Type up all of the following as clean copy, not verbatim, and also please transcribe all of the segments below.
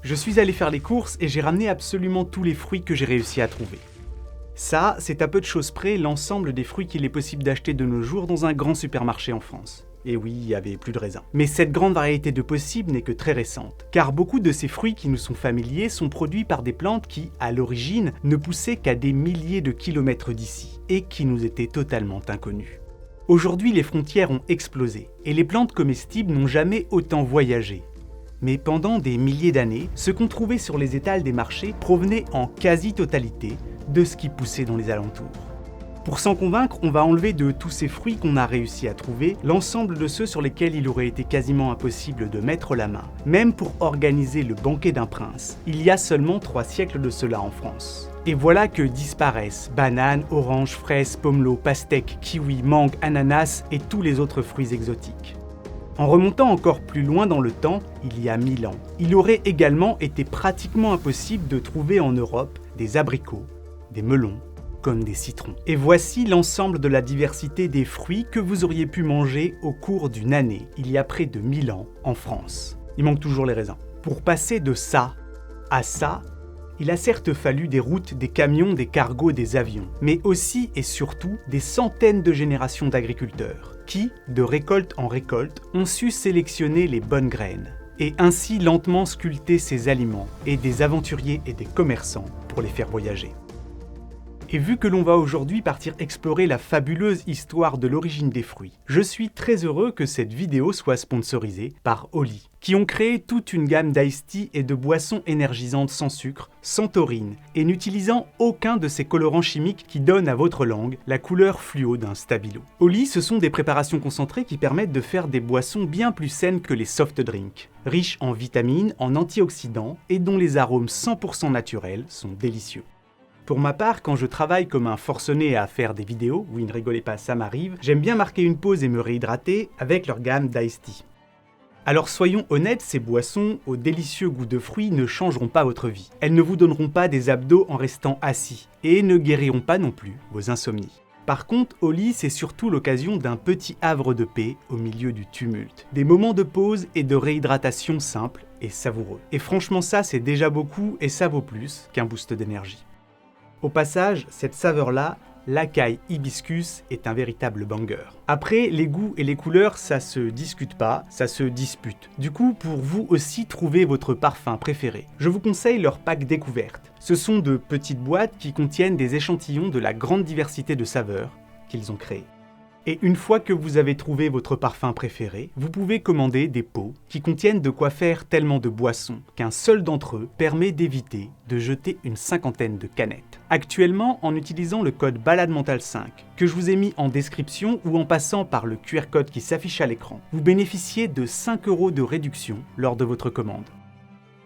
Je suis allé faire les courses et j'ai ramené absolument tous les fruits que j'ai réussi à trouver. Ça, c'est à peu de choses près l'ensemble des fruits qu'il est possible d'acheter de nos jours dans un grand supermarché en France. Et oui, il n'y avait plus de raisins. Mais cette grande variété de possibles n'est que très récente, car beaucoup de ces fruits qui nous sont familiers sont produits par des plantes qui, à l'origine, ne poussaient qu'à des milliers de kilomètres d'ici, et qui nous étaient totalement inconnues. Aujourd'hui, les frontières ont explosé, et les plantes comestibles n'ont jamais autant voyagé. Mais pendant des milliers d'années, ce qu'on trouvait sur les étals des marchés provenait en quasi-totalité de ce qui poussait dans les alentours. Pour s'en convaincre, on va enlever de tous ces fruits qu'on a réussi à trouver l'ensemble de ceux sur lesquels il aurait été quasiment impossible de mettre la main, même pour organiser le banquet d'un prince, il y a seulement 3 siècles de cela en France. Et voilà que disparaissent bananes, oranges, fraises, pomelo, pastèques, kiwis, mangues, ananas et tous les autres fruits exotiques. En remontant encore plus loin dans le temps, il y a 1000 ans, il aurait également été pratiquement impossible de trouver en Europe des abricots, des melons, comme des citrons. Et voici l'ensemble de la diversité des fruits que vous auriez pu manger au cours d'une année, il y a près de 1000 ans, en France. Il manque toujours les raisins. Pour passer de ça à ça, il a certes fallu des routes, des camions, des cargos, des avions, mais aussi et surtout des centaines de générations d'agriculteurs, qui, de récolte en récolte, ont su sélectionner les bonnes graines, et ainsi lentement sculpter ces aliments, et des aventuriers et des commerçants pour les faire voyager. Et vu que l'on va aujourd'hui partir explorer la fabuleuse histoire de l'origine des fruits, je suis très heureux que cette vidéo soit sponsorisée par Oli, qui ont créé toute une gamme d'ice tea et de boissons énergisantes sans sucre, sans taurine, et n'utilisant aucun de ces colorants chimiques qui donnent à votre langue la couleur fluo d'un stabilo. Oli, ce sont des préparations concentrées qui permettent de faire des boissons bien plus saines que les soft drinks, riches en vitamines, en antioxydants et dont les arômes 100% naturels sont délicieux. Pour ma part, quand je travaille comme un forcené à faire des vidéos, oui ne rigolez pas, ça m'arrive, j'aime bien marquer une pause et me réhydrater avec leur gamme d'ice tea. Alors soyons honnêtes, ces boissons au délicieux goût de fruits ne changeront pas votre vie. Elles ne vous donneront pas des abdos en restant assis, et ne guériront pas non plus vos insomnies. Par contre, Oli, c'est surtout l'occasion d'un petit havre de paix au milieu du tumulte. Des moments de pause et de réhydratation simples et savoureux. Et franchement ça, c'est déjà beaucoup et ça vaut plus qu'un boost d'énergie. Au passage, cette saveur-là, l'acaille hibiscus, est un véritable banger. Après, les goûts et les couleurs, ça se discute pas, ça se dispute. Du coup, pour vous aussi trouver votre parfum préféré, je vous conseille leur pack découverte. Ce sont de petites boîtes qui contiennent des échantillons de la grande diversité de saveurs qu'ils ont créées. Et une fois que vous avez trouvé votre parfum préféré, vous pouvez commander des pots qui contiennent de quoi faire tellement de boissons qu'un seul d'entre eux permet d'éviter de jeter une 50aine de canettes. Actuellement, en utilisant le code BALADEMENTALE5, que je vous ai mis en description ou en passant par le QR code qui s'affiche à l'écran, vous bénéficiez de 5 € de réduction lors de votre commande.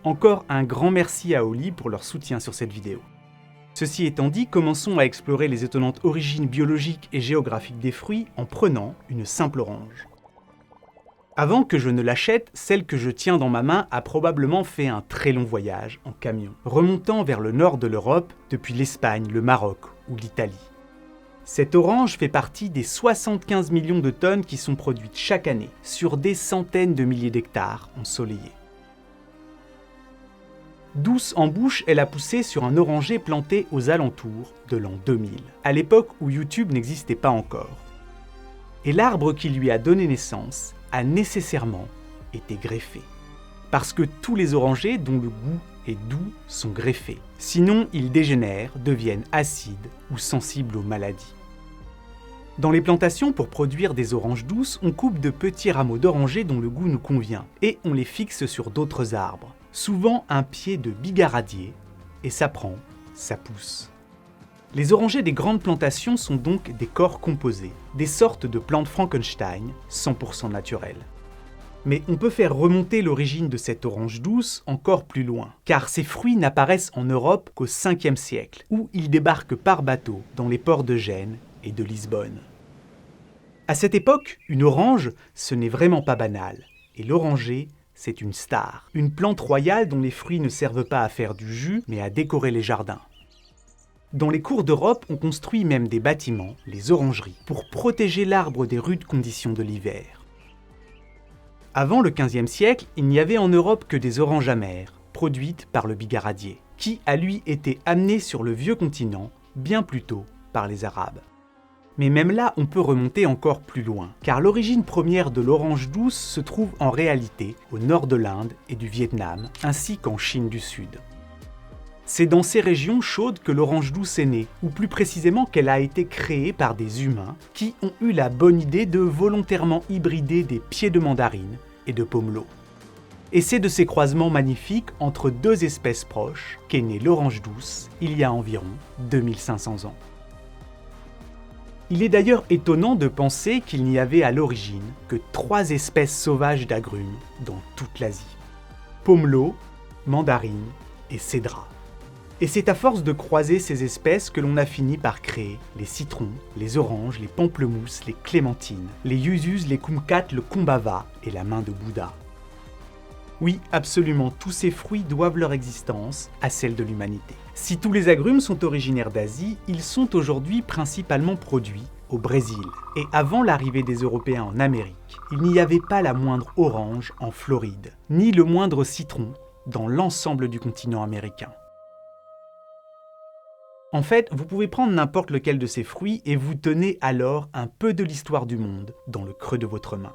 Encore un grand merci à Oli pour leur soutien sur cette vidéo. Ceci étant dit, commençons à explorer les étonnantes origines biologiques et géographiques des fruits en prenant une simple orange. Avant que je ne l'achète, celle que je tiens dans ma main a probablement fait un très long voyage en camion, remontant vers le nord de l'Europe depuis l'Espagne, le Maroc ou l'Italie. Cette orange fait partie des 75 millions de tonnes qui sont produites chaque année sur des centaines de milliers d'hectares ensoleillés. Douce en bouche, elle a poussé sur un oranger planté aux alentours de l'an 2000, à l'époque où YouTube n'existait pas encore. Et l'arbre qui lui a donné naissance a nécessairement été greffé. Parce que tous les orangers dont le goût est doux sont greffés. Sinon, ils dégénèrent, deviennent acides ou sensibles aux maladies. Dans les plantations, pour produire des oranges douces, on coupe de petits rameaux d'orangers dont le goût nous convient, et on les fixe sur d'autres arbres. Souvent un pied de bigaradier, et ça prend, ça pousse. Les orangers des grandes plantations sont donc des corps composés, des sortes de plantes Frankenstein, 100% naturelles. Mais on peut faire remonter l'origine de cette orange douce encore plus loin, car ces fruits n'apparaissent en Europe qu'au 5e siècle, où ils débarquent par bateau dans les ports de Gênes et de Lisbonne. À cette époque, une orange, ce n'est vraiment pas banal, et l'oranger, c'est une star, une plante royale dont les fruits ne servent pas à faire du jus, mais à décorer les jardins. Dans les cours d'Europe, on construit même des bâtiments, les orangeries, pour protéger l'arbre des rudes conditions de l'hiver. Avant le XVe siècle, il n'y avait en Europe que des oranges amères, produite par le bigaradier, qui a lui été amené sur le vieux continent bien plus tôt par les Arabes. Mais même là, on peut remonter encore plus loin, car l'origine première de l'orange douce se trouve en réalité au nord de l'Inde et du Vietnam, ainsi qu'en Chine du Sud. C'est dans ces régions chaudes que l'orange douce est née, ou plus précisément qu'elle a été créée par des humains qui ont eu la bonne idée de volontairement hybrider des pieds de mandarine et de pomelo. Et c'est de ces croisements magnifiques entre deux espèces proches qu'est née l'orange douce il y a environ 2500 ans. Il est d'ailleurs étonnant de penser qu'il n'y avait à l'origine que 3 espèces sauvages d'agrumes dans toute l'Asie. Pomelo, mandarine et cédra. Et c'est à force de croiser ces espèces que l'on a fini par créer les citrons, les oranges, les pamplemousses, les clémentines, les yuzus, les kumquats, le kumbhava et la main de Bouddha. Oui, absolument, tous ces fruits doivent leur existence à celle de l'humanité. Si tous les agrumes sont originaires d'Asie, ils sont aujourd'hui principalement produits au Brésil. Et avant l'arrivée des Européens en Amérique, il n'y avait pas la moindre orange en Floride, ni le moindre citron dans l'ensemble du continent américain. En fait, vous pouvez prendre n'importe lequel de ces fruits et vous tenez alors un peu de l'histoire du monde dans le creux de votre main.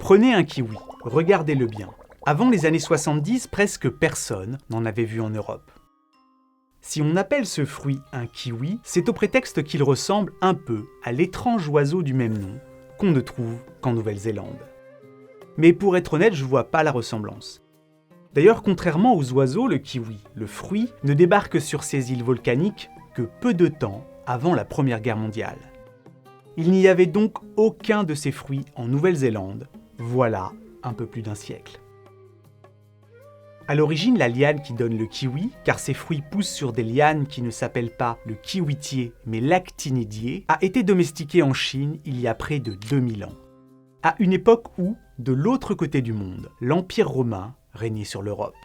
Prenez un kiwi, regardez-le bien. Avant les années 70, presque personne n'en avait vu en Europe. Si on appelle ce fruit un kiwi, c'est au prétexte qu'il ressemble un peu à l'étrange oiseau du même nom qu'on ne trouve qu'en Nouvelle-Zélande. Mais pour être honnête, je vois pas la ressemblance. D'ailleurs, contrairement aux oiseaux, le kiwi, le fruit, ne débarque sur ces îles volcaniques que peu de temps avant la Première Guerre mondiale. Il n'y avait donc aucun de ces fruits en Nouvelle-Zélande, voilà un peu plus d'un siècle. À l'origine, la liane qui donne le kiwi, car ces fruits poussent sur des lianes qui ne s'appellent pas le kiwitier mais l'actinidier, a été domestiquée en Chine il y a près de 2000 ans. À une époque où, de l'autre côté du monde, l'Empire romain régnait sur l'Europe.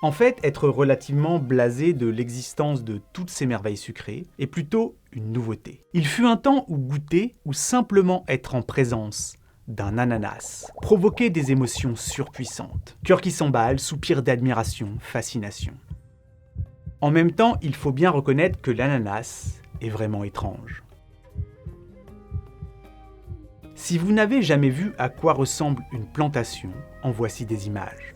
En fait, être relativement blasé de l'existence de toutes ces merveilles sucrées est plutôt une nouveauté. Il fut un temps où goûter, ou simplement être en présence d'un ananas provoquait des émotions surpuissantes. Cœur qui s'emballe, soupir d'admiration, fascination. En même temps, il faut bien reconnaître que l'ananas est vraiment étrange. Si vous n'avez jamais vu à quoi ressemble une plantation, en voici des images.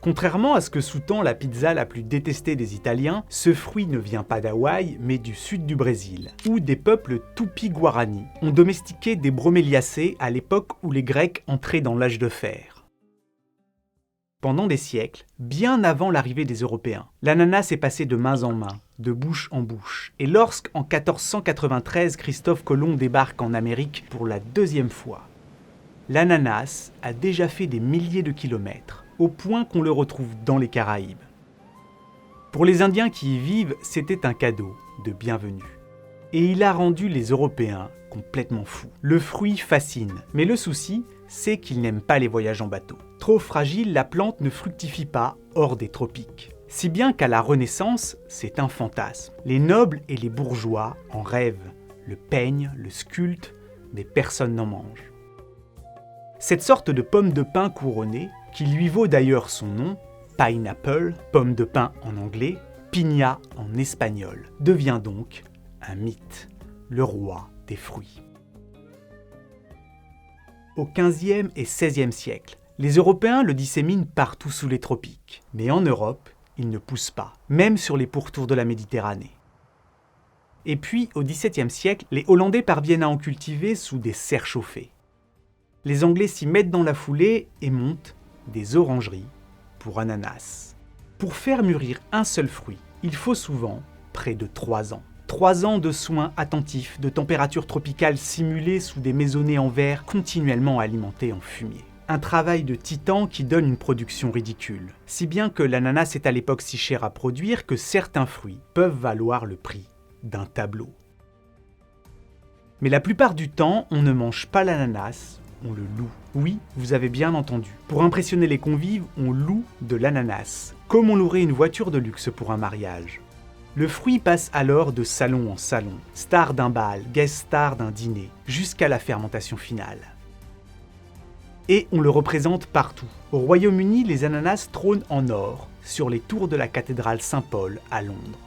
Contrairement à ce que sous-tend la pizza la plus détestée des Italiens, ce fruit ne vient pas d'Hawaï, mais du sud du Brésil, où des peuples Tupi-Guarani ont domestiqué des broméliacées à l'époque où les Grecs entraient dans l'âge de fer. Pendant des siècles, bien avant l'arrivée des Européens, l'ananas est passé de main en main, de bouche en bouche, et lorsqu'en 1493 Christophe Colomb débarque en Amérique pour la 2e fois, l'ananas a déjà fait des milliers de kilomètres, au point qu'on le retrouve dans les Caraïbes. Pour les Indiens qui y vivent, c'était un cadeau de bienvenue. Et il a rendu les Européens complètement fous. Le fruit fascine, mais le souci, c'est qu'il n'aime pas les voyages en bateau. Trop fragile, la plante ne fructifie pas hors des tropiques. Si bien qu'à la Renaissance, c'est un fantasme. Les nobles et les bourgeois en rêvent, le peignent, le sculptent, mais personne n'en mange. Cette sorte de pomme de pin couronnée, qui lui vaut d'ailleurs son nom, pineapple, pomme de pin en anglais, piña en espagnol, devient donc un mythe, le roi des fruits. Au XVe et XVIe siècle, les Européens le disséminent partout sous les tropiques, mais en Europe, il ne pousse pas, même sur les pourtours de la Méditerranée. Et puis, au XVIIe siècle, les Hollandais parviennent à en cultiver sous des serres chauffées. Les Anglais s'y mettent dans la foulée et montent des orangeries pour ananas. Pour faire mûrir un seul fruit, il faut souvent près de 3 ans. 3 ans de soins attentifs, de température tropicale simulée sous des maisonnées en verre continuellement alimentées en fumier. Un travail de titan qui donne une production ridicule. Si bien que l'ananas est à l'époque si cher à produire que certains fruits peuvent valoir le prix d'un tableau. Mais la plupart du temps, on ne mange pas l'ananas, on le loue. Oui, vous avez bien entendu. Pour impressionner les convives, on loue de l'ananas, comme on louerait une voiture de luxe pour un mariage. Le fruit passe alors de salon en salon, star d'un bal, guest star d'un dîner, jusqu'à la fermentation finale. Et on le représente partout. Au Royaume-Uni, les ananas trônent en or sur les tours de la cathédrale Saint-Paul à Londres.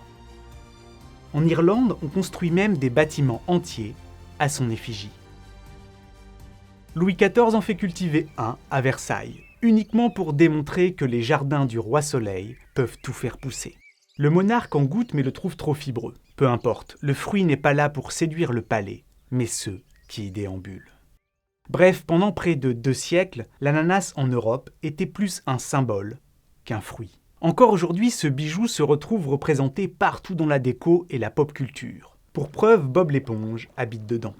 En Irlande, on construit même des bâtiments entiers à son effigie. Louis XIV en fait cultiver un à Versailles, uniquement pour démontrer que les jardins du roi Soleil peuvent tout faire pousser. Le monarque en goûte mais le trouve trop fibreux. Peu importe, le fruit n'est pas là pour séduire le palais, mais ceux qui y déambulent. Bref, pendant près de 2 siècles, l'ananas en Europe était plus un symbole qu'un fruit. Encore aujourd'hui, ce bijou se retrouve représenté partout dans la déco et la pop culture. Pour preuve, Bob l'éponge habite dedans.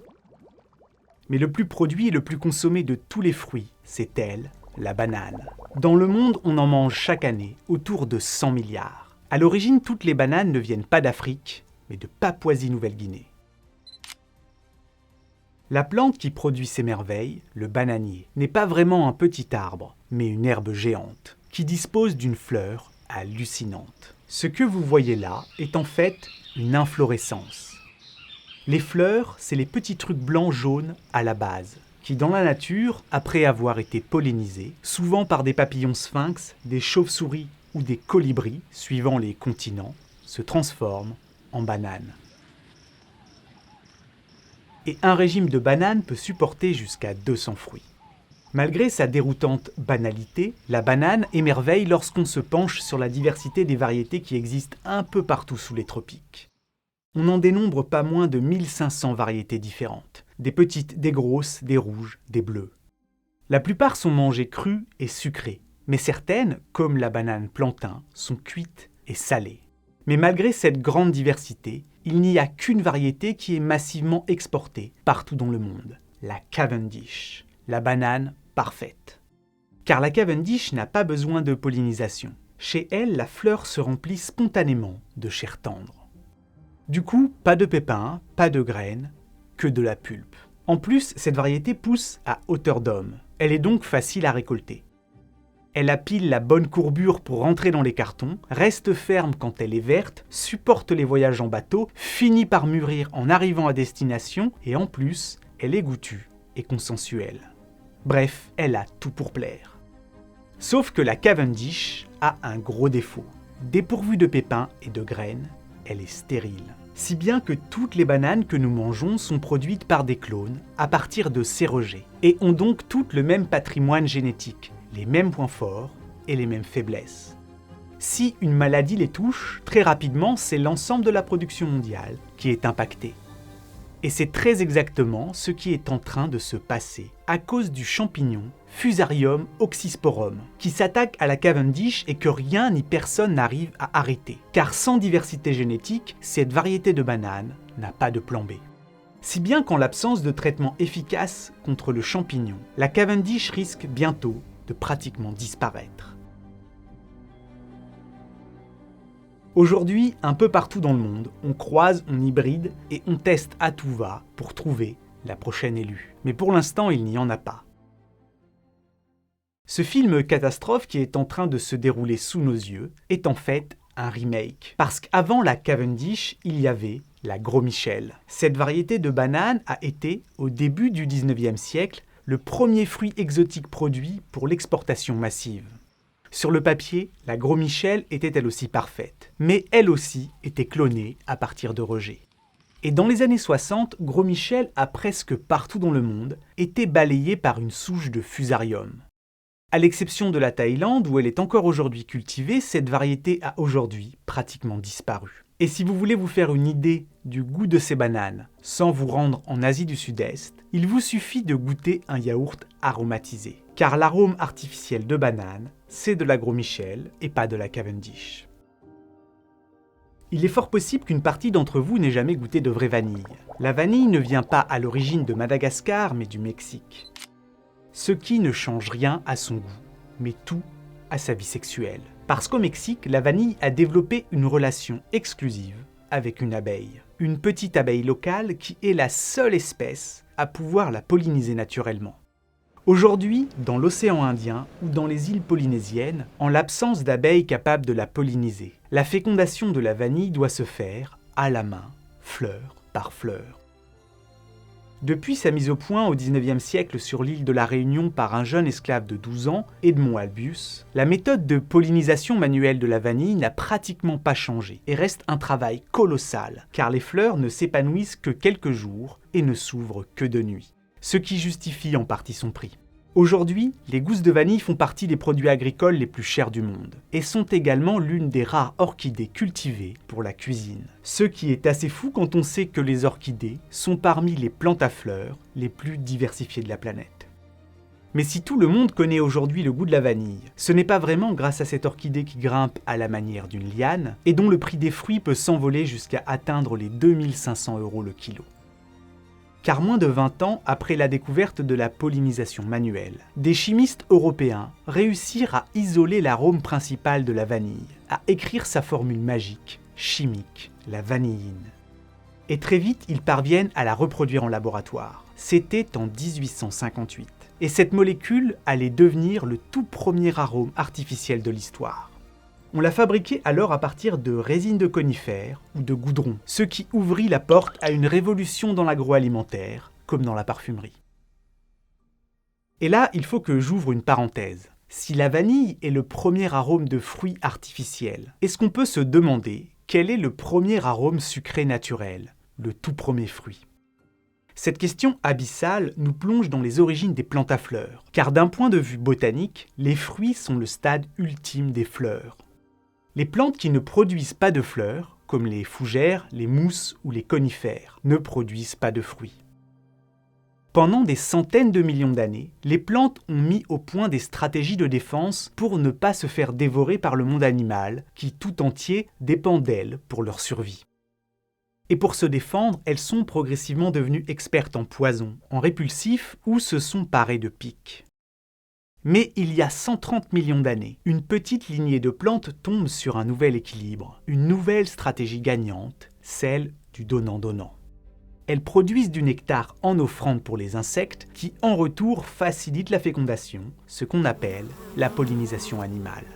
Mais le plus produit et le plus consommé de tous les fruits, c'est elle, la banane. Dans le monde, on en mange chaque année autour de 100 milliards. À l'origine, toutes les bananes ne viennent pas d'Afrique, mais de Papouasie-Nouvelle-Guinée. La plante qui produit ces merveilles, le bananier, n'est pas vraiment un petit arbre, mais une herbe géante, qui dispose d'une fleur hallucinante. Ce que vous voyez là est en fait une inflorescence. Les fleurs, c'est les petits trucs blancs-jaunes à la base, qui dans la nature, après avoir été pollinisés, souvent par des papillons sphinx, des chauves-souris ou des colibris, suivant les continents, se transforment en bananes. Et un régime de bananes peut supporter jusqu'à 200 fruits. Malgré sa déroutante banalité, la banane émerveille lorsqu'on se penche sur la diversité des variétés qui existent un peu partout sous les tropiques. On en dénombre pas moins de 1500 variétés différentes, des petites, des grosses, des rouges, des bleues. La plupart sont mangées crues et sucrées, mais certaines, comme la banane plantain, sont cuites et salées. Mais malgré cette grande diversité, il n'y a qu'une variété qui est massivement exportée partout dans le monde, la Cavendish, la banane parfaite. Car la Cavendish n'a pas besoin de pollinisation. Chez elle, la fleur se remplit spontanément de chair tendre. Du coup, pas de pépins, pas de graines, que de la pulpe. En plus, cette variété pousse à hauteur d'homme. Elle est donc facile à récolter. Elle a pile la bonne courbure pour rentrer dans les cartons, reste ferme quand elle est verte, supporte les voyages en bateau, finit par mûrir en arrivant à destination et en plus, elle est goûtue et consensuelle. Bref, elle a tout pour plaire. Sauf que la Cavendish a un gros défaut. Dépourvue de pépins et de graines, elle est stérile. Si bien que toutes les bananes que nous mangeons sont produites par des clones à partir de ces rejets et ont donc toutes le même patrimoine génétique, les mêmes points forts et les mêmes faiblesses. Si une maladie les touche, très rapidement, c'est l'ensemble de la production mondiale qui est impactée. Et c'est très exactement ce qui est en train de se passer à cause du champignon Fusarium oxysporum, qui s'attaque à la Cavendish et que rien ni personne n'arrive à arrêter. Car sans diversité génétique, cette variété de banane n'a pas de plan B. Si bien qu'en l'absence de traitement efficace contre le champignon, la Cavendish risque bientôt de pratiquement disparaître. Aujourd'hui, un peu partout dans le monde, on croise, on hybride et on teste à tout va pour trouver la prochaine élue. Mais pour l'instant, il n'y en a pas. Ce film catastrophe qui est en train de se dérouler sous nos yeux est en fait un remake. Parce qu'avant la Cavendish, il y avait la Gros Michel. Cette variété de banane a été, au début du 19e siècle, le premier fruit exotique produit pour l'exportation massive. Sur le papier, la Gros Michel était elle aussi parfaite, mais elle aussi était clonée à partir de rejets. Et dans les années 60, Gros Michel a presque partout dans le monde été balayée par une souche de Fusarium. À l'exception de la Thaïlande où elle est encore aujourd'hui cultivée, cette variété a aujourd'hui pratiquement disparu. Et si vous voulez vous faire une idée du goût de ces bananes sans vous rendre en Asie du Sud-Est, il vous suffit de goûter un yaourt aromatisé. Car l'arôme artificiel de banane, c'est de la Gros Michel et pas de la Cavendish. Il est fort possible qu'une partie d'entre vous n'ait jamais goûté de vraie vanille. La vanille ne vient pas à l'origine de Madagascar, mais du Mexique. Ce qui ne change rien à son goût, mais tout à sa vie sexuelle. Parce qu'au Mexique, la vanille a développé une relation exclusive avec une abeille. Une petite abeille locale qui est la seule espèce à pouvoir la polliniser naturellement. Aujourd'hui, dans l'océan Indien ou dans les îles polynésiennes, en l'absence d'abeilles capables de la polliniser, la fécondation de la vanille doit se faire à la main, fleur par fleur. Depuis sa mise au point au XIXe siècle sur l'île de la Réunion par un jeune esclave de 12 ans, Edmond Albius, la méthode de pollinisation manuelle de la vanille n'a pratiquement pas changé et reste un travail colossal, car les fleurs ne s'épanouissent que quelques jours et ne s'ouvrent que de nuit, ce qui justifie en partie son prix. Aujourd'hui, les gousses de vanille font partie des produits agricoles les plus chers du monde et sont également l'une des rares orchidées cultivées pour la cuisine. Ce qui est assez fou quand on sait que les orchidées sont parmi les plantes à fleurs les plus diversifiées de la planète. Mais si tout le monde connaît aujourd'hui le goût de la vanille, ce n'est pas vraiment grâce à cette orchidée qui grimpe à la manière d'une liane et dont le prix des fruits peut s'envoler jusqu'à atteindre les 2500 € le kilo. Car moins de 20 ans après la découverte de la pollinisation manuelle, des chimistes européens réussirent à isoler l'arôme principal de la vanille, à écrire sa formule magique, chimique, la vanilline. Et très vite, ils parviennent à la reproduire en laboratoire. C'était en 1858. Et cette molécule allait devenir le tout premier arôme artificiel de l'histoire. On l'a fabriqué alors à partir de résine de conifères ou de goudron, ce qui ouvrit la porte à une révolution dans l'agroalimentaire, comme dans la parfumerie. Et là, il faut que j'ouvre une parenthèse. Si la vanille est le premier arôme de fruit artificiel, est-ce qu'on peut se demander quel est le premier arôme sucré naturel, le tout premier fruit ? Cette question abyssale nous plonge dans les origines des plantes à fleurs, car d'un point de vue botanique, les fruits sont le stade ultime des fleurs. Les plantes qui ne produisent pas de fleurs, comme les fougères, les mousses ou les conifères, ne produisent pas de fruits. Pendant des centaines de millions d'années, les plantes ont mis au point des stratégies de défense pour ne pas se faire dévorer par le monde animal, qui tout entier dépend d'elles pour leur survie. Et pour se défendre, elles sont progressivement devenues expertes en poisons, en répulsifs ou se sont parées de pics. Mais il y a 130 millions d'années, une petite lignée de plantes tombe sur un nouvel équilibre, une nouvelle stratégie gagnante, celle du donnant-donnant. Elles produisent du nectar en offrande pour les insectes qui, en retour, facilitent la fécondation, ce qu'on appelle la pollinisation animale.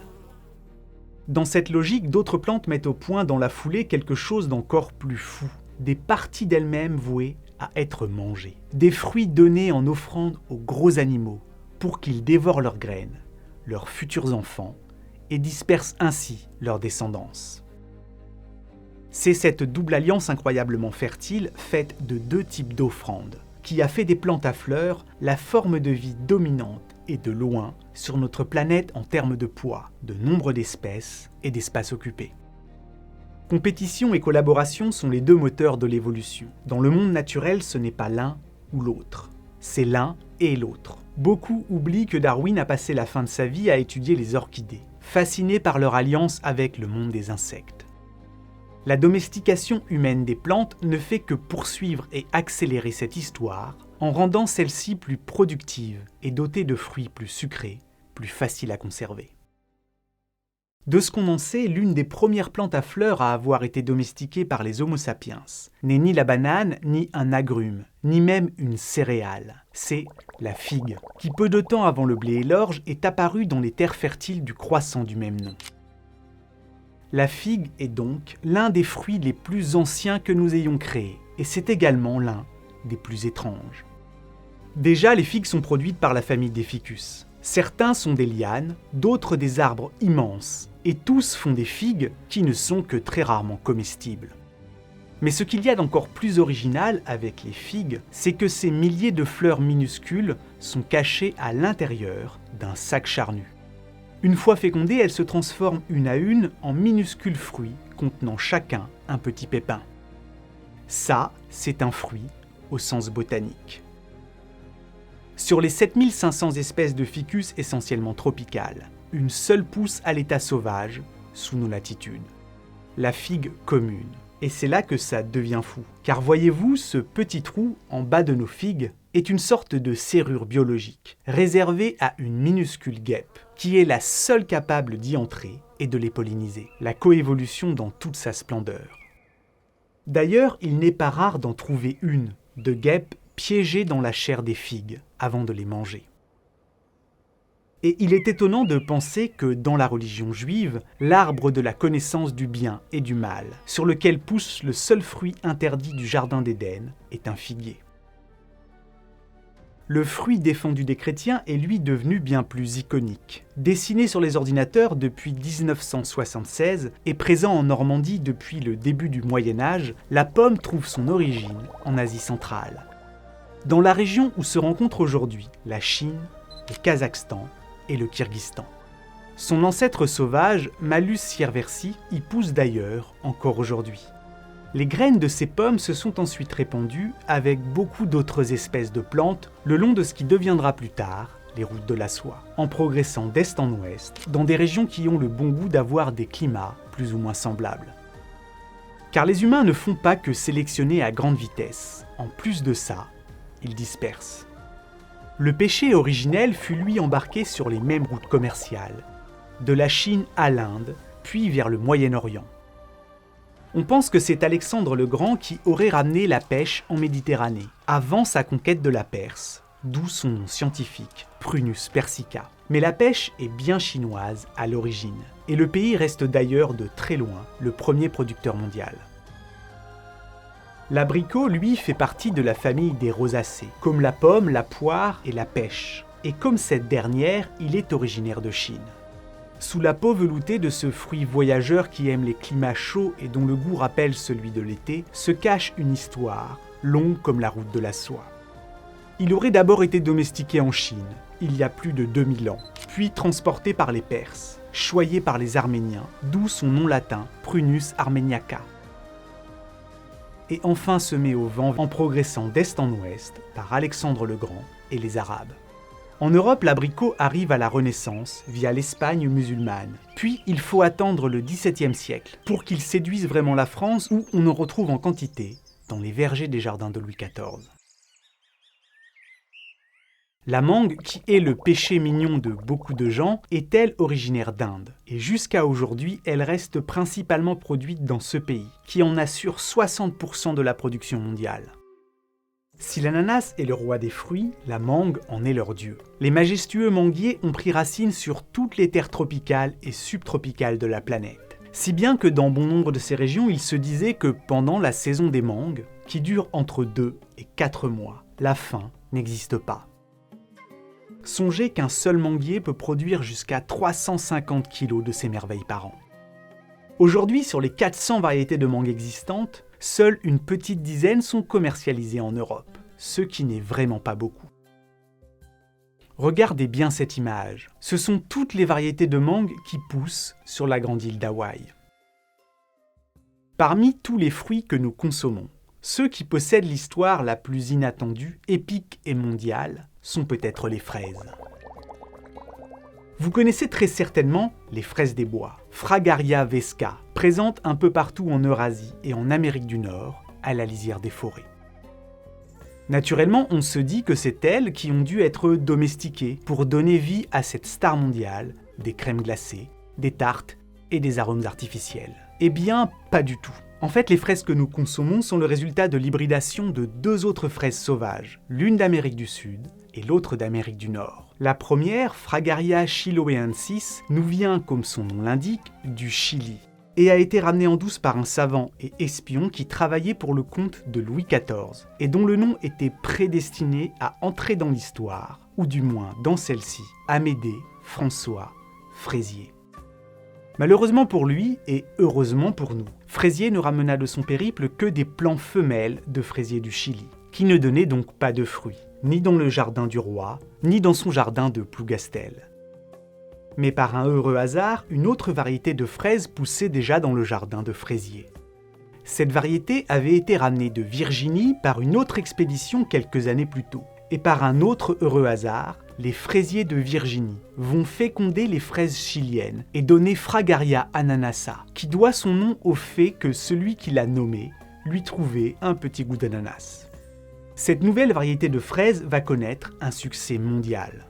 Dans cette logique, d'autres plantes mettent au point dans la foulée quelque chose d'encore plus fou, des parties d'elles-mêmes vouées à être mangées, des fruits donnés en offrande aux gros animaux, pour qu'ils dévorent leurs graines, leurs futurs enfants, et dispersent ainsi leur descendance. C'est cette double alliance incroyablement fertile, faite de deux types d'offrandes, qui a fait des plantes à fleurs la forme de vie dominante et de loin sur notre planète en termes de poids, de nombre d'espèces et d'espaces occupés. Compétition et collaboration sont les deux moteurs de l'évolution. Dans le monde naturel, ce n'est pas l'un ou l'autre, c'est l'un et l'autre. Beaucoup oublient que Darwin a passé la fin de sa vie à étudier les orchidées, fasciné par leur alliance avec le monde des insectes. La domestication humaine des plantes ne fait que poursuivre et accélérer cette histoire en rendant celle-ci plus productive et dotée de fruits plus sucrés, plus faciles à conserver. De ce qu'on en sait, l'une des premières plantes à fleurs à avoir été domestiquée par les Homo sapiens n'est ni la banane, ni un agrume, ni même une céréale. C'est la figue, qui peu de temps avant le blé et l'orge est apparue dans les terres fertiles du croissant du même nom. La figue est donc l'un des fruits les plus anciens que nous ayons créés, et c'est également l'un des plus étranges. Déjà, les figues sont produites par la famille des ficus. Certains sont des lianes, d'autres des arbres immenses, et tous font des figues qui ne sont que très rarement comestibles. Mais ce qu'il y a d'encore plus original avec les figues, c'est que ces milliers de fleurs minuscules sont cachées à l'intérieur d'un sac charnu. Une fois fécondées, elles se transforment une à une en minuscules fruits contenant chacun un petit pépin. Ça, c'est un fruit au sens botanique. Sur les 7500 espèces de ficus essentiellement tropicales, une seule pousse à l'état sauvage, sous nos latitudes. La figue commune. Et c'est là que ça devient fou. Car voyez-vous, ce petit trou en bas de nos figues est une sorte de serrure biologique, réservée à une minuscule guêpe, qui est la seule capable d'y entrer et de les polliniser. La coévolution dans toute sa splendeur. D'ailleurs, il n'est pas rare d'en trouver une, de guêpe piégée dans la chair des figues, avant de les manger. Et il est étonnant de penser que dans la religion juive, l'arbre de la connaissance du bien et du mal, sur lequel pousse le seul fruit interdit du jardin d'Éden, est un figuier. le fruit défendu des chrétiens est lui devenu bien plus iconique. Dessiné sur les ordinateurs depuis 1976 et présent en Normandie depuis le début du Moyen-Âge, la pomme trouve son origine en Asie centrale. Dans la région où se rencontrent aujourd'hui la Chine, le Kazakhstan et le Kirghizstan. Son ancêtre sauvage, Malus sierversi, y pousse d'ailleurs encore aujourd'hui. Les graines de ces pommes se sont ensuite répandues avec beaucoup d'autres espèces de plantes le long de ce qui deviendra plus tard les routes de la soie, en progressant d'est en ouest dans des régions qui ont le bon goût d'avoir des climats plus ou moins semblables. Car les humains ne font pas que sélectionner à grande vitesse. En plus de ça, ils dispersent. Le péché originel fut lui embarqué sur les mêmes routes commerciales, de la Chine à l'Inde, puis vers le Moyen-Orient. On pense que c'est Alexandre le Grand qui aurait ramené la pêche en Méditerranée, avant sa conquête de la Perse, d'où son nom scientifique, Prunus persica. Mais la pêche est bien chinoise à l'origine, et le pays reste d'ailleurs de très loin le premier producteur mondial. L'abricot, lui, fait partie de la famille des rosacées, comme la pomme, la poire et la pêche. Et comme cette dernière, il est originaire de Chine. Sous la peau veloutée de ce fruit voyageur qui aime les climats chauds et dont le goût rappelle celui de l'été, se cache une histoire, longue comme la route de la soie. Il aurait d'abord été domestiqué en Chine, il y a plus de 2000 ans, puis transporté par les Perses, choyé par les Arméniens, d'où son nom latin, Prunus armeniaca. Et enfin semé au vent en progressant d'est en ouest par Alexandre le Grand et les Arabes. En Europe, l'abricot arrive à la Renaissance via l'Espagne musulmane. Puis il faut attendre le XVIIe siècle pour qu'il séduise vraiment la France où on en retrouve en quantité dans les vergers des jardins de Louis XIV. La mangue, qui est le péché mignon de beaucoup de gens, est elle originaire d'Inde. Et jusqu'à aujourd'hui, elle reste principalement produite dans ce pays, qui en assure 60% de la production mondiale. Si l'ananas est le roi des fruits, la mangue en est leur dieu. Les majestueux manguiers ont pris racine sur toutes les terres tropicales et subtropicales de la planète. Si bien que dans bon nombre de ces régions, il se disait que pendant la saison des mangues, qui dure entre 2 et 4 mois, la faim n'existe pas. Songez qu'un seul manguier peut produire jusqu'à 350 kg de ces merveilles par an. Aujourd'hui, sur les 400 variétés de mangue existantes, seule une petite dizaine sont commercialisées en Europe, ce qui n'est vraiment pas beaucoup. Regardez bien cette image, ce sont toutes les variétés de mangue qui poussent sur la grande île d'Hawaï. Parmi tous les fruits que nous consommons, ceux qui possèdent l'histoire la plus inattendue, épique et mondiale, sont peut-être les fraises. Vous connaissez très certainement les fraises des bois, Fragaria vesca, présentes un peu partout en Eurasie et en Amérique du Nord, à la lisière des forêts. Naturellement, on se dit que c'est elles qui ont dû être domestiquées pour donner vie à cette star mondiale, des crèmes glacées, des tartes et des arômes artificiels. Eh bien, pas du tout. En fait, les fraises que nous consommons sont le résultat de l'hybridation de deux autres fraises sauvages, l'une d'Amérique du Sud et l'autre d'Amérique du Nord. La première, Fragaria chiloensis, nous vient, comme son nom l'indique, du Chili, et a été ramenée en douce par un savant et espion qui travaillait pour le compte de Louis XIV, et dont le nom était prédestiné à entrer dans l'histoire, ou du moins dans celle-ci, Amédée François Fraisier. Malheureusement pour lui, et heureusement pour nous, Fraisier ne ramena de son périple que des plants femelles de fraisiers du Chili, qui ne donnaient donc pas de fruits, ni dans le jardin du roi, ni dans son jardin de Plougastel. Mais par un heureux hasard, une autre variété de fraises poussait déjà dans le jardin de Fraisier. Cette variété avait été ramenée de Virginie par une autre expédition quelques années plus tôt. Et par un autre heureux hasard, les fraisiers de Virginie vont féconder les fraises chiliennes et donner Fragaria ananassa, qui doit son nom au fait que celui qui l'a nommé lui trouvait un petit goût d'ananas. Cette nouvelle variété de fraises va connaître un succès mondial.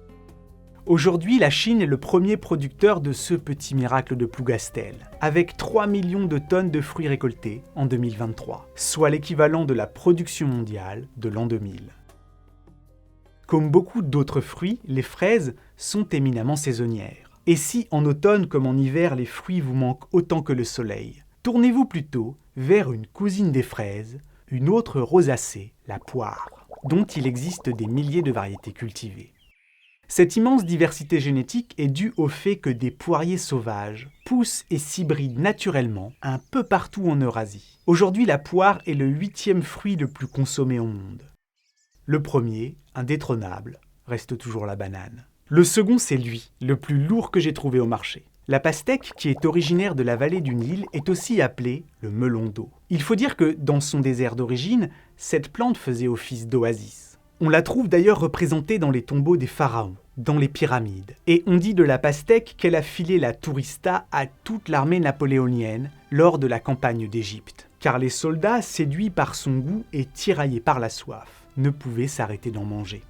Aujourd'hui, la Chine est le premier producteur de ce petit miracle de Plougastel, avec 3 millions de tonnes de fruits récoltés en 2023, soit l'équivalent de la production mondiale de l'an 2000. Comme beaucoup d'autres fruits, les fraises sont éminemment saisonnières. Et si en automne comme en hiver les fruits vous manquent autant que le soleil, tournez-vous plutôt vers une cousine des fraises, une autre rosacée, la poire. dont il existe des milliers de variétés cultivées. Cette immense diversité génétique est due au fait que des poiriers sauvages poussent et s'hybrident naturellement un peu partout en Eurasie. Aujourd'hui, la poire est le 8e fruit le plus consommé au monde. Le premier, indétrônable, reste toujours la banane. Le second, c'est lui, le plus lourd que j'ai trouvé au marché. La pastèque, qui est originaire de la vallée du Nil, est aussi appelée le melon d'eau. Il faut dire que, dans son désert d'origine, cette plante faisait office d'oasis. On la trouve d'ailleurs représentée dans les tombeaux des pharaons, dans les pyramides. Et on dit de la pastèque qu'elle a filé la tourista à toute l'armée napoléonienne lors de la campagne d'Égypte. Car les soldats, séduits par son goût et tiraillés par la soif, ne pouvaient s'arrêter d'en manger.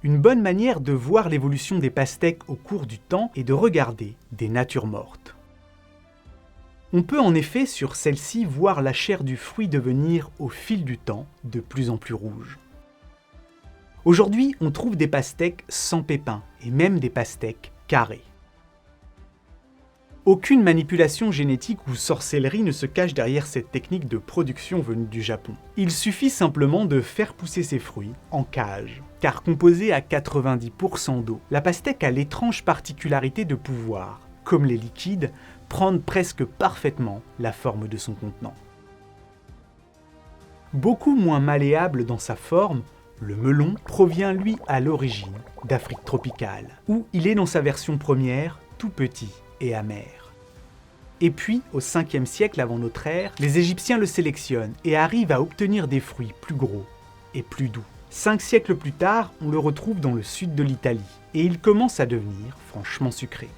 Une bonne manière de voir l'évolution des pastèques au cours du temps est de regarder des natures mortes. On peut en effet sur celle-ci voir la chair du fruit devenir au fil du temps de plus en plus rouge. Aujourd'hui, on trouve des pastèques sans pépins et même des pastèques carrées. Aucune manipulation génétique ou sorcellerie ne se cache derrière cette technique de production venue du Japon. Il suffit simplement de faire pousser ces fruits en cage. Car composée à 90% d'eau, la pastèque a l'étrange particularité de pouvoir, comme les liquides, prendre presque parfaitement la forme de son contenant. Beaucoup moins malléable dans sa forme, le melon provient lui à l'origine d'Afrique tropicale, où il est dans sa version première tout petit et amer. Et puis, au 5e siècle avant notre ère, les Égyptiens le sélectionnent et arrivent à obtenir des fruits plus gros et plus doux. 5 siècles plus tard, on le retrouve dans le sud de l'Italie, et il commence à devenir franchement sucré.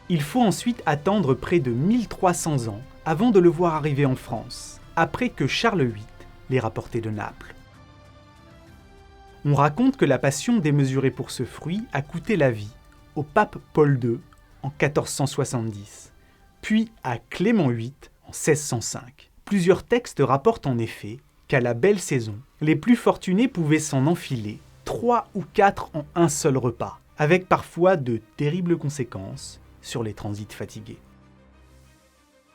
Il faut ensuite attendre près de 1300 ans avant de le voir arriver en France, après que Charles VIII l'ait rapporté de Naples. On raconte que la passion démesurée pour ce fruit a coûté la vie au pape Paul II en 1470, puis à Clément VIII en 1605. Plusieurs textes rapportent en effet qu'à la belle saison, les plus fortunés pouvaient s'en enfiler 3 ou 4 en un seul repas, avec parfois de terribles conséquences sur les transits fatigués.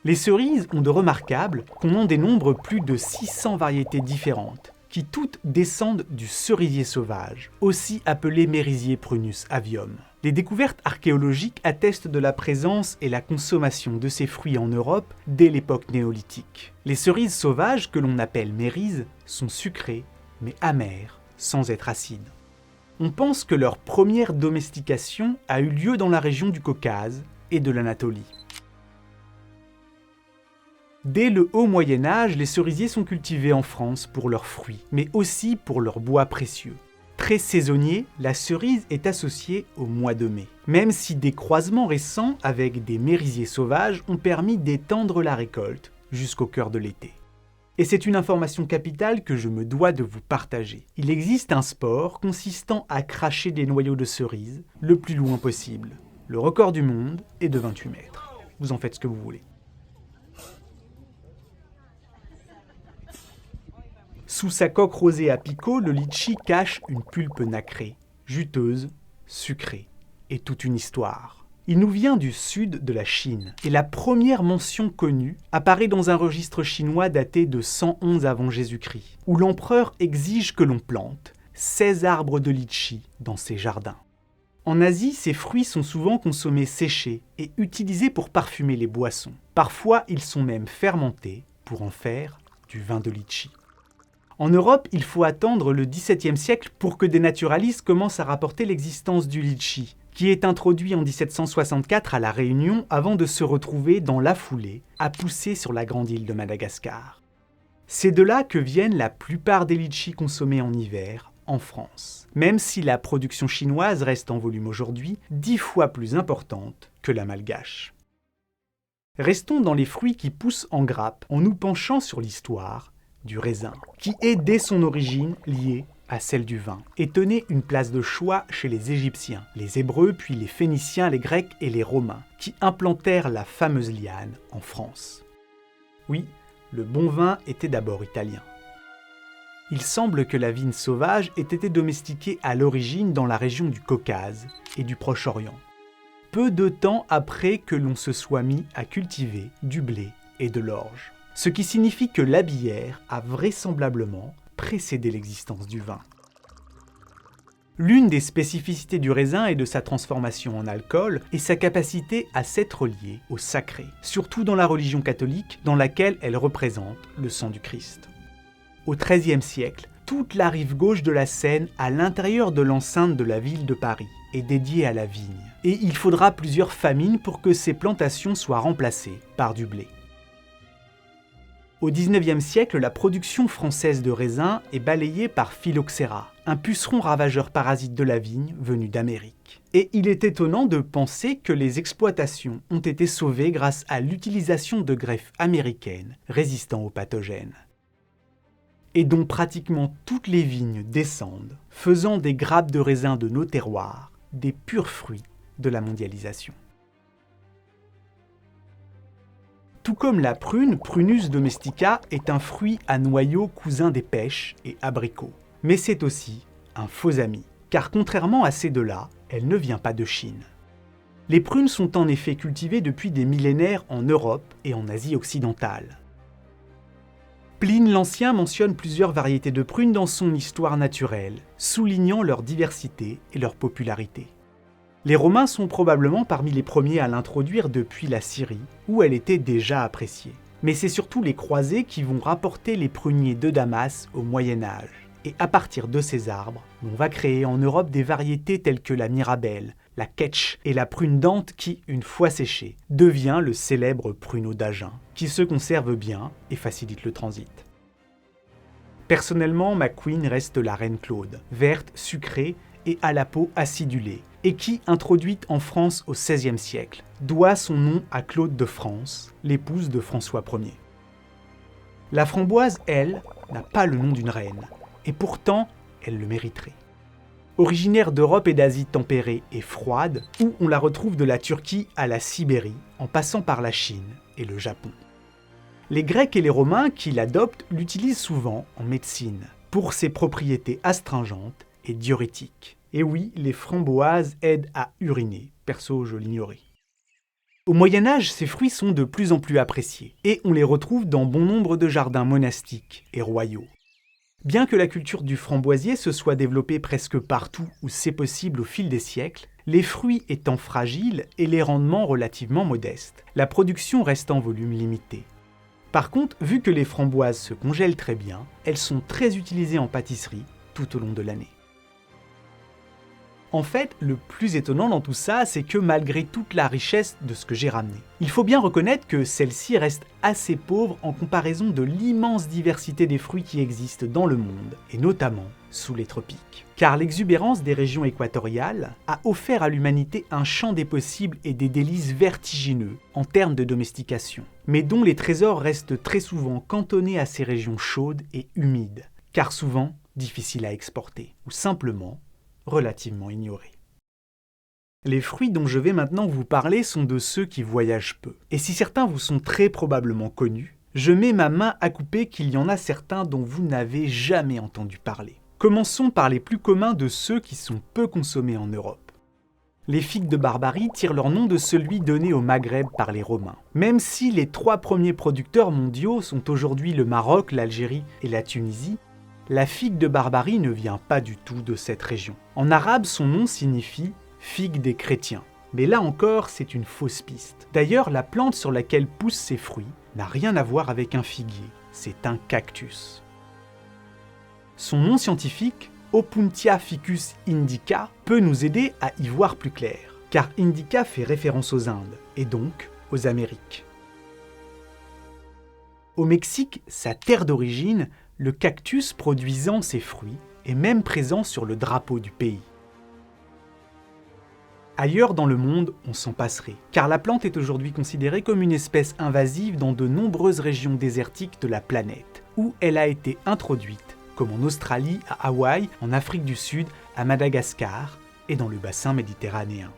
Les cerises ont de remarquables qu'on en dénombre plus de 600 variétés différentes, qui toutes descendent du cerisier sauvage, aussi appelé Merisier prunus avium. Les découvertes archéologiques attestent de la présence et la consommation de ces fruits en Europe dès l'époque néolithique. Les cerises sauvages, que l'on appelle mérises, sont sucrées, mais amères, sans être acides. On pense que leur première domestication a eu lieu dans la région du Caucase et de l'Anatolie. Dès le haut Moyen-Âge, les cerisiers sont cultivés en France pour leurs fruits, mais aussi pour leurs bois précieux. Très saisonnier, la cerise est associée au mois de mai, même si des croisements récents avec des mérisiers sauvages ont permis d'étendre la récolte jusqu'au cœur de l'été. Et c'est une information capitale que je me dois de vous partager. Il existe un sport consistant à cracher des noyaux de cerises le plus loin possible. Le record du monde est de 28 mètres. Vous en faites ce que vous voulez. Sous sa coque rosée à picots, le litchi cache une pulpe nacrée, juteuse, sucrée, et toute une histoire. Il nous vient du sud de la Chine, et la première mention connue apparaît dans un registre chinois daté de 111 avant Jésus-Christ, où l'empereur exige que l'on plante 16 arbres de litchi dans ses jardins. En Asie, ces fruits sont souvent consommés séchés et utilisés pour parfumer les boissons. Parfois, ils sont même fermentés pour en faire du vin de litchi. En Europe, il faut attendre le XVIIe siècle pour que des naturalistes commencent à rapporter l'existence du litchi, qui est introduit en 1764 à La Réunion avant de se retrouver dans la foulée à pousser sur la grande île de Madagascar. C'est de là que viennent la plupart des litchis consommés en hiver en France, même si la production chinoise reste en volume aujourd'hui 10 fois plus importante que la malgache. Restons dans les fruits qui poussent en grappe en nous penchant sur l'histoire du raisin, qui est dès son origine liée à celle du vin, et tenait une place de choix chez les Égyptiens, les Hébreux, puis les Phéniciens, les Grecs et les Romains, qui implantèrent la fameuse liane en France. Oui, le bon vin était d'abord italien. Il semble que la vigne sauvage ait été domestiquée à l'origine dans la région du Caucase et du Proche-Orient, peu de temps après que l'on se soit mis à cultiver du blé et de l'orge. Ce qui signifie que la bière a vraisemblablement précédé l'existence du vin. L'une des spécificités du raisin est de sa transformation en alcool et sa capacité à s'être liée au sacré, surtout dans la religion catholique dans laquelle elle représente le sang du Christ. Au XIIIe siècle, toute la rive gauche de la Seine, à l'intérieur de l'enceinte de la ville de Paris, est dédiée à la vigne. Et il faudra plusieurs famines pour que ces plantations soient remplacées par du blé. Au XIXe siècle, la production française de raisin est balayée par Phylloxéra, un puceron ravageur parasite de la vigne venu d'Amérique. Et il est étonnant de penser que les exploitations ont été sauvées grâce à l'utilisation de greffes américaines résistant aux pathogènes. Et dont pratiquement toutes les vignes descendent, faisant des grappes de raisin de nos terroirs des purs fruits de la mondialisation. Tout comme la prune, Prunus domestica est un fruit à noyaux cousin des pêches et abricots. Mais c'est aussi un faux ami, car contrairement à ces deux-là, elle ne vient pas de Chine. Les prunes sont en effet cultivées depuis des millénaires en Europe et en Asie occidentale. Pline l'Ancien mentionne plusieurs variétés de prunes dans son Histoire naturelle, soulignant leur diversité et leur popularité. Les Romains sont probablement parmi les premiers à l'introduire depuis la Syrie, où elle était déjà appréciée. Mais c'est surtout les croisés qui vont rapporter les pruniers de Damas au Moyen-Âge. Et à partir de ces arbres, on va créer en Europe des variétés telles que la Mirabelle, la Ketch et la prune dente qui, une fois séchée, devient le célèbre pruneau d'Agen, qui se conserve bien et facilite le transit. Personnellement, ma queen reste la reine Claude, verte, sucrée et à la peau acidulée, et qui, introduite en France au XVIe siècle, doit son nom à Claude de France, l'épouse de François Ier. La framboise, elle, n'a pas le nom d'une reine, et pourtant, elle le mériterait. Originaire d'Europe et d'Asie tempérée et froide, où on la retrouve de la Turquie à la Sibérie, en passant par la Chine et le Japon. Les Grecs et les Romains qui l'adoptent l'utilisent souvent en médecine, pour ses propriétés astringentes et diurétiques. Et oui, les framboises aident à uriner, perso je l'ignorais. Au Moyen-Âge, ces fruits sont de plus en plus appréciés, et on les retrouve dans bon nombre de jardins monastiques et royaux. Bien que la culture du framboisier se soit développée presque partout où c'est possible au fil des siècles, les fruits étant fragiles et les rendements relativement modestes, la production reste en volume limité. Par contre, vu que les framboises se congèlent très bien, elles sont très utilisées en pâtisserie tout au long de l'année. En fait, le plus étonnant dans tout ça, c'est que malgré toute la richesse de ce que j'ai ramené, il faut bien reconnaître que celle-ci reste assez pauvre en comparaison de l'immense diversité des fruits qui existent dans le monde, et notamment sous les tropiques. Car l'exubérance des régions équatoriales a offert à l'humanité un champ des possibles et des délices vertigineux en termes de domestication, mais dont les trésors restent très souvent cantonnés à ces régions chaudes et humides, car souvent difficiles à exporter, ou simplement relativement ignorés. Les fruits dont je vais maintenant vous parler sont de ceux qui voyagent peu. Et si certains vous sont très probablement connus, je mets ma main à couper qu'il y en a certains dont vous n'avez jamais entendu parler. Commençons par les plus communs de ceux qui sont peu consommés en Europe. Les figues de Barbarie tirent leur nom de celui donné au Maghreb par les Romains. Même si les 3 premiers producteurs mondiaux sont aujourd'hui le Maroc, l'Algérie et la Tunisie, la figue de Barbarie ne vient pas du tout de cette région. En arabe, son nom signifie « figue des chrétiens ». Mais là encore, c'est une fausse piste. D'ailleurs, la plante sur laquelle poussent ces fruits n'a rien à voir avec un figuier, c'est un cactus. Son nom scientifique, Opuntia ficus indica, peut nous aider à y voir plus clair, car indica fait référence aux Indes, et donc aux Amériques. Au Mexique, sa terre d'origine, le cactus produisant ses fruits est même présent sur le drapeau du pays. Ailleurs dans le monde, on s'en passerait, car la plante est aujourd'hui considérée comme une espèce invasive dans de nombreuses régions désertiques de la planète, où elle a été introduite, comme en Australie, à Hawaï, en Afrique du Sud, à Madagascar et dans le bassin méditerranéen.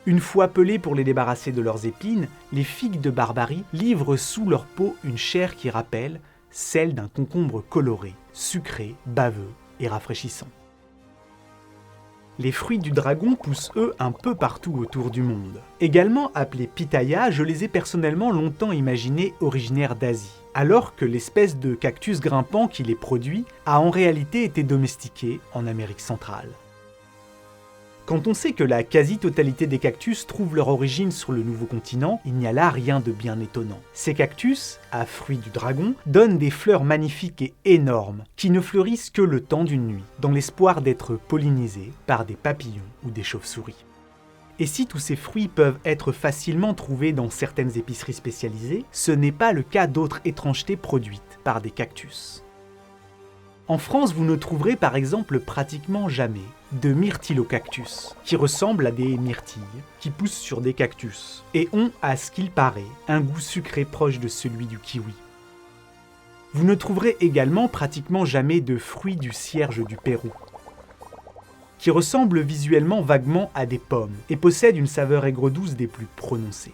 Une fois pelées pour les débarrasser de leurs épines, les figues de Barbarie livrent sous leur peau une chair qui rappelle celle d'un concombre coloré, sucré, baveux et rafraîchissant. Les fruits du dragon poussent eux un peu partout autour du monde. Également appelés pitaya, je les ai personnellement longtemps imaginés originaires d'Asie, alors que l'espèce de cactus grimpant qui les produit a en réalité été domestiquée en Amérique centrale. Quand on sait que la quasi-totalité des cactus trouvent leur origine sur le nouveau continent, il n'y a là rien de bien étonnant. Ces cactus, à fruits du dragon, donnent des fleurs magnifiques et énormes, qui ne fleurissent que le temps d'une nuit, dans l'espoir d'être pollinisés par des papillons ou des chauves-souris. Et si tous ces fruits peuvent être facilement trouvés dans certaines épiceries spécialisées, ce n'est pas le cas d'autres étrangetés produites par des cactus. En France, vous ne trouverez par exemple pratiquement jamais de myrtillocactus, qui ressemblent à des myrtilles, qui poussent sur des cactus, et ont, à ce qu'il paraît, un goût sucré proche de celui du kiwi. Vous ne trouverez également pratiquement jamais de fruits du cierge du Pérou, qui ressemblent visuellement vaguement à des pommes, et possèdent une saveur aigre-douce des plus prononcées.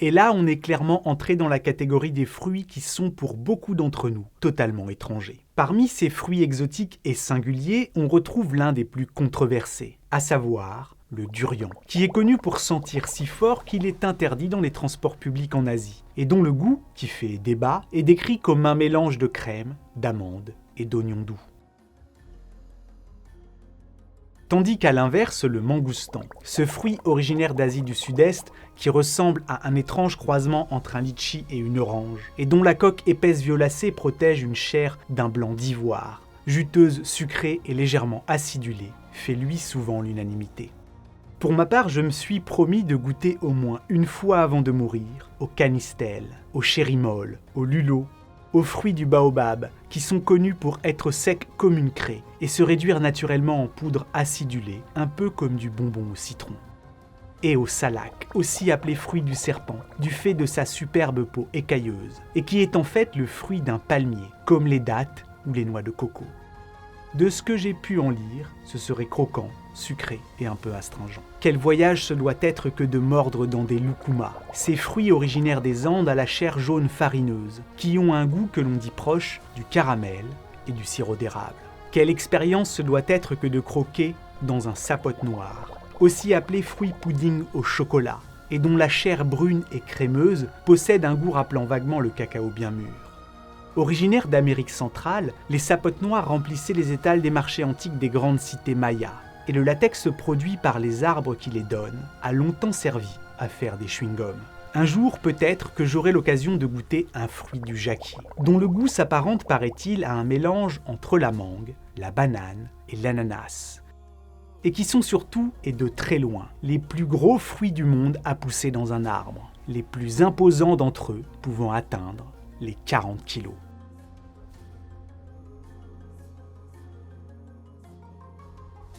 Et là, on est clairement entré dans la catégorie des fruits qui sont pour beaucoup d'entre nous totalement étrangers. Parmi ces fruits exotiques et singuliers, on retrouve l'un des plus controversés, à savoir le durian, qui est connu pour sentir si fort qu'il est interdit dans les transports publics en Asie, et dont le goût, qui fait débat, est décrit comme un mélange de crème, d'amande et d'oignon doux. Tandis qu'à l'inverse, le mangoustan, ce fruit originaire d'Asie du Sud-Est qui ressemble à un étrange croisement entre un litchi et une orange, et dont la coque épaisse violacée protège une chair d'un blanc d'ivoire, juteuse, sucrée et légèrement acidulée, fait lui souvent l'unanimité. Pour ma part, je me suis promis de goûter au moins une fois avant de mourir au canistel, au chérimol, au lulo, aux fruits du baobab, qui sont connus pour être secs comme une craie et se réduire naturellement en poudre acidulée, un peu comme du bonbon au citron. Et au salak, aussi appelé fruit du serpent, du fait de sa superbe peau écailleuse, et qui est en fait le fruit d'un palmier, comme les dattes ou les noix de coco. De ce que j'ai pu en lire, ce serait croquant, sucré et un peu astringent. Quel voyage ce doit être que de mordre dans des lucuma, ces fruits originaires des Andes à la chair jaune farineuse, qui ont un goût que l'on dit proche du caramel et du sirop d'érable. Quelle expérience ce doit être que de croquer dans un sapote noir, aussi appelé fruit pudding au chocolat, et dont la chair brune et crémeuse possède un goût rappelant vaguement le cacao bien mûr. Originaires d'Amérique centrale, les sapotes noires remplissaient les étals des marchés antiques des grandes cités mayas, et le latex produit par les arbres qui les donnent a longtemps servi à faire des chewing-gums. Un jour, peut-être que j'aurai l'occasion de goûter un fruit du jacquier, dont le goût s'apparente, paraît-il, à un mélange entre la mangue, la banane et l'ananas, et qui sont surtout, et de très loin, les plus gros fruits du monde à pousser dans un arbre, les plus imposants d'entre eux pouvant atteindre les 40 kilos.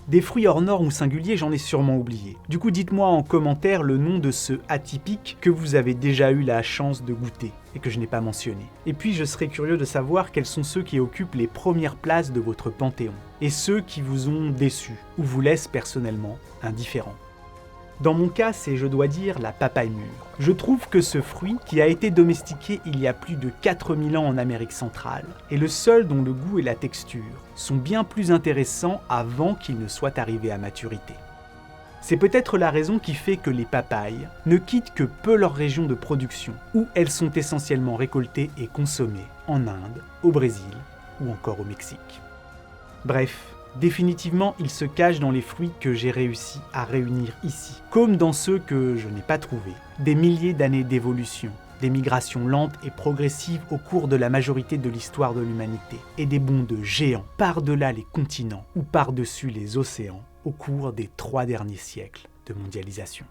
Des fruits hors normes ou singuliers, j'en ai sûrement oublié. Du coup, dites-moi en commentaire le nom de ceux atypiques que vous avez déjà eu la chance de goûter et que je n'ai pas mentionné. Et puis, je serais curieux de savoir quels sont ceux qui occupent les premières places de votre panthéon et ceux qui vous ont déçu ou vous laissent personnellement indifférent. Dans mon cas, c'est, je dois dire, la papaye mûre. Je trouve que ce fruit, qui a été domestiqué il y a plus de 4000 ans en Amérique centrale, est le seul dont le goût et la texture sont bien plus intéressants avant qu'il ne soit arrivé à maturité. C'est peut-être la raison qui fait que les papayes ne quittent que peu leur région de production, où elles sont essentiellement récoltées et consommées en Inde, au Brésil ou encore au Mexique. Bref, définitivement, il se cache dans les fruits que j'ai réussi à réunir ici, comme dans ceux que je n'ai pas trouvés. Des milliers d'années d'évolution, des migrations lentes et progressives au cours de la majorité de l'histoire de l'humanité, et des bonds de géants par-delà les continents ou par-dessus les océans au cours des 3 derniers siècles de mondialisation.